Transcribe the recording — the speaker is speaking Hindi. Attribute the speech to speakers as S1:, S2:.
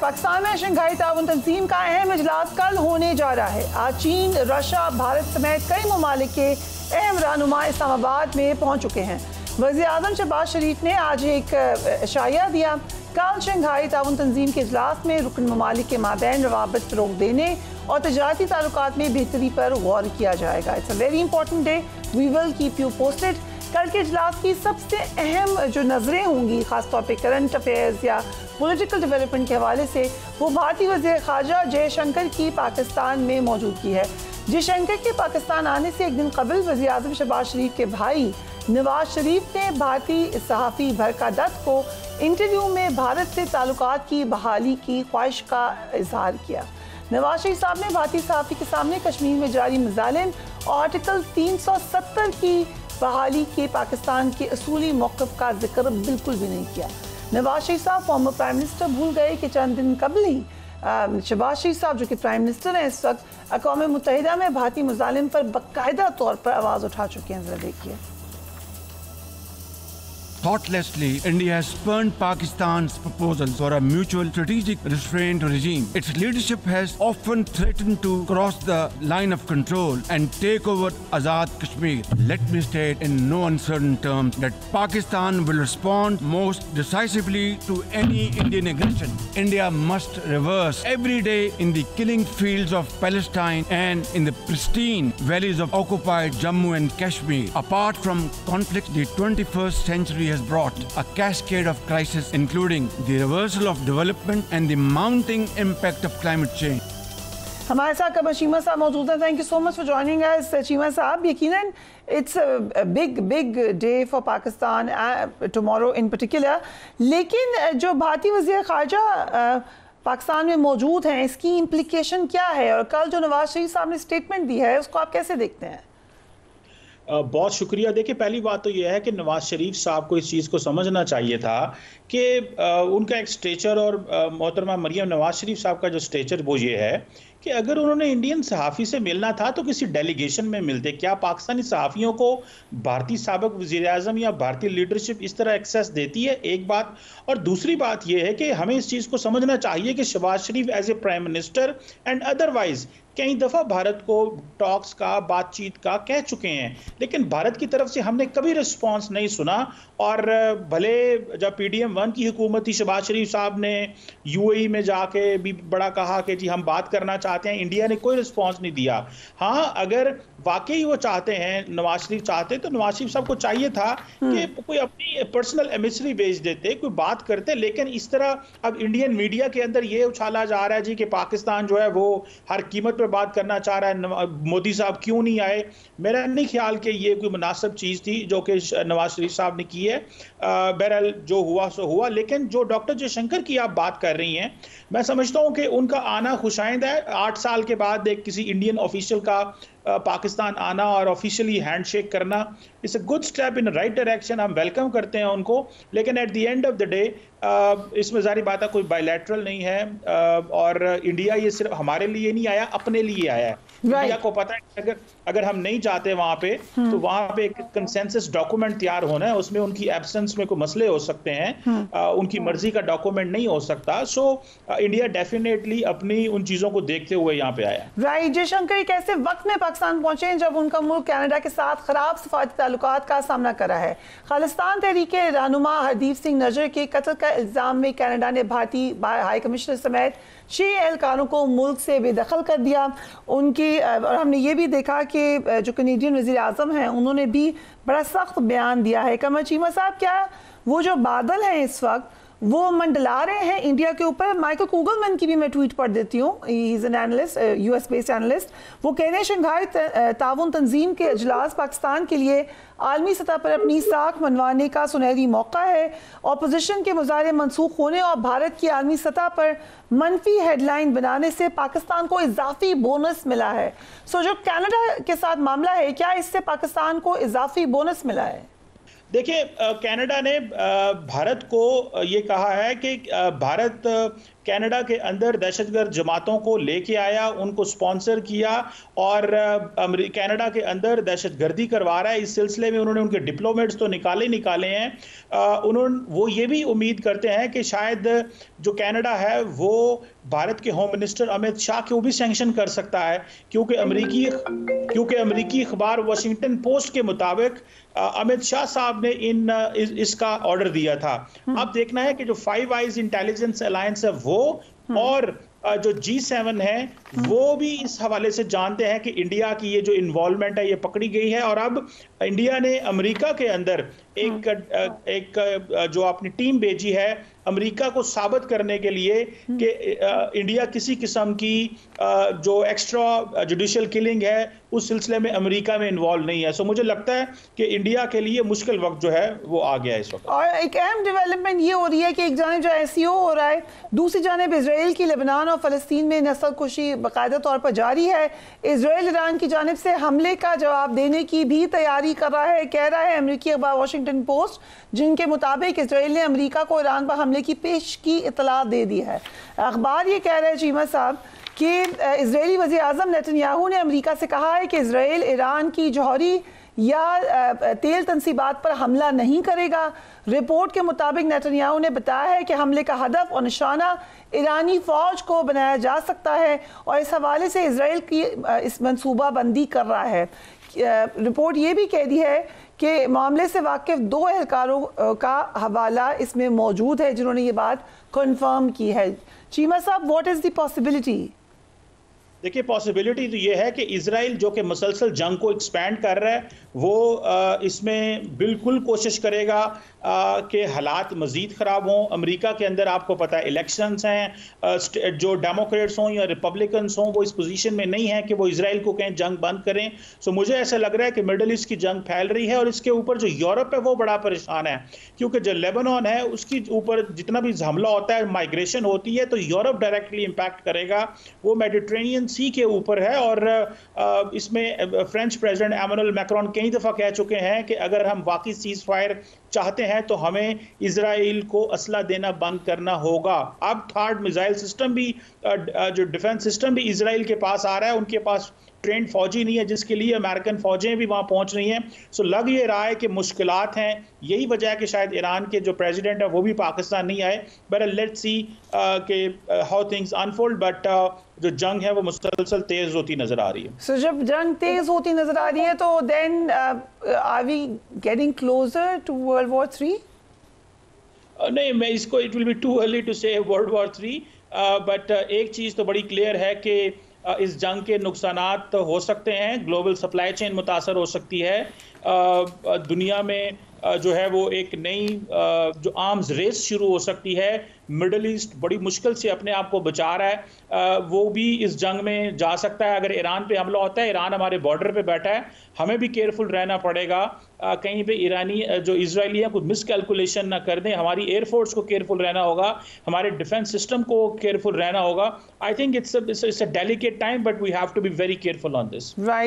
S1: पाकिस्तान में शंघाई ताउन तंजीम का अहम इजलास कल होने जा रहा है। आज चीन, रशिया, भारत समेत कई ममालिक के अहम रहनुमा इस्लामाबाद में पहुँच चुके हैं। वज़ीर-ए-आज़म शहबाज शरीफ ने आज एक इशारा दिया, कल शंघाई ताउन तंजीम के इजलास में रुकन ममालिक के माबैन रवाबत फ़रोग़ देने और तजारती ताल्लुकात में बेहतरी पर गौर किया जाएगा। It's a very important day, we will keep you posted. कल के इजलास की सबसे अहम जो नज़रें होंगी, ख़ासतौर पर करंट अफेयर्स या पॉलिटिकल डेवलपमेंट के हवाले से, वो भारतीय वज़ीर ख़ारजा जयशंकर की पाकिस्तान में मौजूदगी है। जयशंकर के पाकिस्तान आने से एक दिन कबल वज़ीर-ए-आज़म शहबाज शरीफ के भाई नवाज शरीफ ने भारतीय सहाफ़ी बरखा दत्त को इंटरव्यू में भारत से ताल्लुकात की बहाली की ख्वाहिश का इजहार किया। नवाज शरीफ साहब ने भारतीय सहाफ़ी के सामने कश्मीर में जारी मज़ालिम और आर्टिकल 370 की बहाली के पाकिस्तान के असूली मौक़िफ़ का जिक्र बिल्कुल भी नहीं किया। नवाज शरीफ साहब फॉर्मर प्राइम मिनिस्टर भूल गए कि चंद दिन कबल ही शहबाज शरीफ साहब जो कि प्राइम मिनिस्टर हैं इस वक्त, अक़वाम मुत्तहिदा में भारतीय मज़ालिम पर बाकायदा तौर पर आवाज़ उठा चुके हैं। ज़रा देखिए।
S2: Thoughtlessly, India has spurned Pakistan's proposals for a mutual strategic restraint regime. Its leadership has often threatened to cross the line of control and take over Azad Kashmir. Let me state in no uncertain terms that Pakistan will respond most decisively to any Indian aggression. India must reverse every day in the killing fields of Palestine and in the pristine valleys of occupied Jammu and Kashmir. Apart from conflicts, the 21st century has brought a cascade of crises, including the reversal of development and the mounting impact of climate change.
S1: हमारे साथ कमर चीमा साहब मौजूद हैं। Thank you so much for joining us Cheema साहब। यकीनन it's a big day for Pakistan tomorrow in particular, लेकिन जो भारतीय वज़ीर ख़ारजा पाकिस्तान में मौजूद हैं, इसकी इम्प्लिकेशन क्या है? और कल जो नवाज शरीफ साहब ने स्टेटमेंट दी है, उसको आप कैसे देखते हैं?
S3: बहुत शुक्रिया। देखिए, पहली बात तो यह है कि नवाज शरीफ साहब को इस चीज़ को समझना चाहिए था कि उनका एक स्टेचर और मोहतरमा मरियम नवाज शरीफ साहब का जो स्टेचर वो ये है कि अगर उन्होंने इंडियन सहाफ़ी से मिलना था तो किसी डेलीगेशन में मिलते। क्या पाकिस्तानी सहाफ़ियों को भारतीय साबिक़ वज़ीर-ए-आज़म या भारतीय लीडरशिप इस तरह एक्सेस देती है? एक बात। और दूसरी बात यह है कि हमें इस चीज़ को समझना चाहिए कि Shahbaz Sharif as a prime minister and otherwise कई दफ़ा भारत को टॉक्स का, बातचीत का कह चुके हैं, लेकिन भारत की तरफ से हमने कभी रिस्पांस नहीं सुना। और भले जब PDM-1 की हुकूमत थी, शहबाज शरीफ साहब ने UAE में जाके भी बड़ा कहा कि जी हम बात करना चाहते हैं, इंडिया ने कोई रिस्पांस नहीं दिया। हाँ, अगर वाकई वो चाहते हैं, नवाज शरीफ चाहते, तो नवाज शरीफ साहब को चाहिए था कि कोई अपनी पर्सनल एमिसरी भेज देते, कोई बात करते। लेकिन इस तरह अब इंडियन मीडिया के अंदर ये उछाला जा रहा है जी कि पाकिस्तान जो है वो हर कीमत पर बात करना चाह रहा है, मोदी साहब क्यों नहीं आए। मेरा नहीं ख्याल कि ये कोई मुनासिब चीज़ थी जो कि नवाज शरीफ साहब ने की है। बहरहाल जो हुआ सो हुआ। लेकिन जो डॉक्टर जयशंकर की आप बात कर रही हैं, मैं समझता हूं कि उनका आना खुशाइंद है। 8 साल के बाद एक किसी इंडियन ऑफिशियल का पाकिस्तान आना और ऑफिशियली हैंडशेक करना, it's a good step in right direction. हम वेलकम करते हैं उनको। लेकिन at the end of the day इसमें जारी बात है, कोई बायलैटरल नहीं है और इंडिया ये सिर्फ हमारे लिए नहीं आया, अपने लिए आया है। इंडिया को पता है कि अगर हम नहीं जाते वहां पे तो वहां पे एक कंसेंसस डॉक्यूमेंट तैयार होना है, उसमें उनकी एब्सेंस में कोई मसले हो सकते हैं, उनकी मर्जी का डॉक्यूमेंट नहीं हो सकता। सो इंडिया डेफिनेटली अपनी उन चीजों को देखते हुए यहाँ पे आया।
S1: राइट। जयशंकर एक ऐसे वक्त में पाकिस्तान पहुंचे जब उनका मुल्क कनाडा के साथ खराब सफारती ताल्लुकात का सामना कर रहा है। खालिस्तान तहरीक के रहनुमा हरदीप सिंह नजर के कत्ल का इल्जाम में कनाडा ने भारतीय हाई कमिश्नर समेत 6 एहलकारों को मुल्क से बेदखल कर दिया। उनकी और हमने ये भी देखा कि जो कैनेडियन वज़ीर-ए-आज़म हैं, उन्होंने भी बड़ा सख्त बयान दिया है। कमर चीमा साहब, क्या वो जो बादल हैं इस वक्त वो मंडला रहे हैं इंडिया के ऊपर? माइकल कुगलमैन की भी मैं ट्वीट पढ़ देती हूँ, he is an analyst, US based analyst. वो कह रहे हैं शंघाई ताउन तंजीम के इजलास पाकिस्तान के लिए आलमी सतह पर अपनी साख मनवाने का सुनहरी मौका है। अपोजिशन के मुजाहरे मनसूख होने और भारत की आलमी सतह पर मनफी हेडलाइन बनाने से पाकिस्तान को इजाफी बोनस मिला है। सो जो कनाडा के साथ मामला है, क्या इससे पाकिस्तान को इजाफी बोनस मिला है?
S3: देखिए, कनाडा ने भारत को ये कहा है कि भारत कनाडा के अंदर दहशतगर्द जमातों को लेके आया, उनको स्पॉन्सर किया और कनाडा के अंदर दहशतगर्दी करवा रहा है। इस सिलसिले में उन्होंने उनके डिप्लोमेट्स तो निकाले हैं। वो ये भी उम्मीद करते हैं कि शायद जो कनाडा है वो भारत के होम मिनिस्टर अमित शाह को भी सैंक्शन कर सकता है, क्योंकि अमेरिकी अखबार वाशिंगटन पोस्ट के मुताबिक अमित शाह साहब ने इसका ऑर्डर दिया था। अब देखना है कि जो फाइव आइज इंटेलिजेंस अलायंस है वो और जो G7 है वो भी इस हवाले से जानते हैं कि इंडिया की ये जो इन्वॉल्वमेंट है ये पकड़ी गई है, और अब इंडिया ने अमेरिका के अंदर एक जो अपनी टीम भेजी है अमेरिका को साबित करने के लिए कि इंडिया किसी किस्म की जो एक्स्ट्रा जुडिशियल किलिंग है उस सिलसिले में अमेरिका में इन्वॉल्व नहीं है। सो मुझे लगता है कि इंडिया के लिए मुश्किल वक्त जो है वो आ गया है इस वक्त।
S1: और एक अहम डेवलपमेंट ये हो रही है कि एक जानिब जो SCO हो रहा है, दूसरी जानिब इसराइल की लेबनान और फ़लस्तीन में नस्लकुशी बाकायदा तौर पर जारी है। इसराइल ईरान की जानिब से हमले का जवाब देने की भी तैयारी कर रहा है। कह रहा है अमेरिकी अखबार वाशिंगटन पोस्ट, जिनके मुताबिक इसराइल ने अमेरिका को ईरान पर हमले की पेश की इतला दे दी है। अखबार ये कह रहे हैं चीमा साहब कि इजरायली वज़ीर आज़म नेतन्याहू ने अमेरिका से कहा है कि इसराइल ईरान की जौहरी या तेल तनसीबात पर हमला नहीं करेगा। रिपोर्ट के मुताबिक नेतन्याहू ने बताया है कि हमले का हदफ और निशाना ईरानी फ़ौज को बनाया जा सकता है और इस हवाले से इसराइल की इस मनसूबाबंदी कर रहा है। रिपोर्ट ये भी कह दी है कि मामले से वाकिफ 2 एहलकारों का हवाला इसमें मौजूद है जिन्होंने ये बात कन्फर्म की है। चीमा साहब, व्हाट इज़ द पॉसिबिलिटी?
S3: देखिए, पॉसिबिलिटी तो ये है कि इजराइल जो कि मुसलसल जंग को एक्सपैंड कर रहा है वो इसमें बिल्कुल कोशिश करेगा कि हालात मज़ीद ख़राब हों। अमेरिका के अंदर आपको पता है इलेक्शंस हैं, जो डेमोक्रेट्स हों या रिपब्लिकन्स हों वो इस पोजीशन में नहीं है कि वो इजराइल को कहें जंग बंद करें। सो मुझे ऐसा लग रहा है कि मिडल ईस्ट की जंग फैल रही है और इसके ऊपर जो यूरोप है वो बड़ा परेशान है, क्योंकि जो लेबनान है उसकी ऊपर जितना भी हमला होता है, माइग्रेशन होती है, तो यूरोप डायरेक्टली इम्पैक्ट करेगा। वो मेडिटरेनियन सी के ऊपर है और इसमें फ्रेंच प्रेसिडेंट एमानुएल मैक्रोन कई दफ़ा कह चुके हैं कि अगर हम वाकई सीज फायर चाहते हैं तो हमें इजराइल को असला देना बंद करना होगा। अब थर्ड मिसाइल सिस्टम भी, जो डिफेंस सिस्टम भी इजराइल के पास आ रहा है, उनके पास ट्रेंड फौजी नहीं है जिसके लिए अमेरिकन फौजें भी वहां पहुंच रही हैं। सो लग ये रहा है कि मुश्किलात हैं। यही वजह है कि शायद ईरान के जो प्रेसिडेंट है वो भी पाकिस्तान नहीं आए। बट लेट्स सी के हाउ थिंग्स अनफोल्ड। बट जो जंग है वो मुसलसल तेज होती नजर आ रही है।
S1: सो जब जंग तेज होती नजर आ रही है तो then are we getting closer to world war 3?
S3: नहीं, मैं इसको it will be too early to say world war 3। But एक चीज़ तो बड़ी क्लियर है कि इस जंग के नुकसानात तो हो सकते हैं। ग्लोबल सप्लाई चेन मुतासर हो सकती है। दुनिया में जो है वो एक नई जो आर्म्स रेस शुरू हो सकती है। मिडल ईस्ट बड़ी मुश्किल से अपने आप को बचा रहा है, वो भी इस जंग में जा सकता है। अगर ईरान पे हमला होता है, ईरान हमारे बॉर्डर पे बैठा है, हमें भी केयरफुल रहना पड़ेगा कहीं पे ईरानी जो इजरायली है कुछ मिसकैलकुलेशन ना कर दें। हमारी एयरफोर्स को केयरफुल रहना होगा, हमारे डिफेंस सिस्टम को केयरफुल रहना होगा। I think it's a delicate time but we have to be very careful on this.
S1: Right.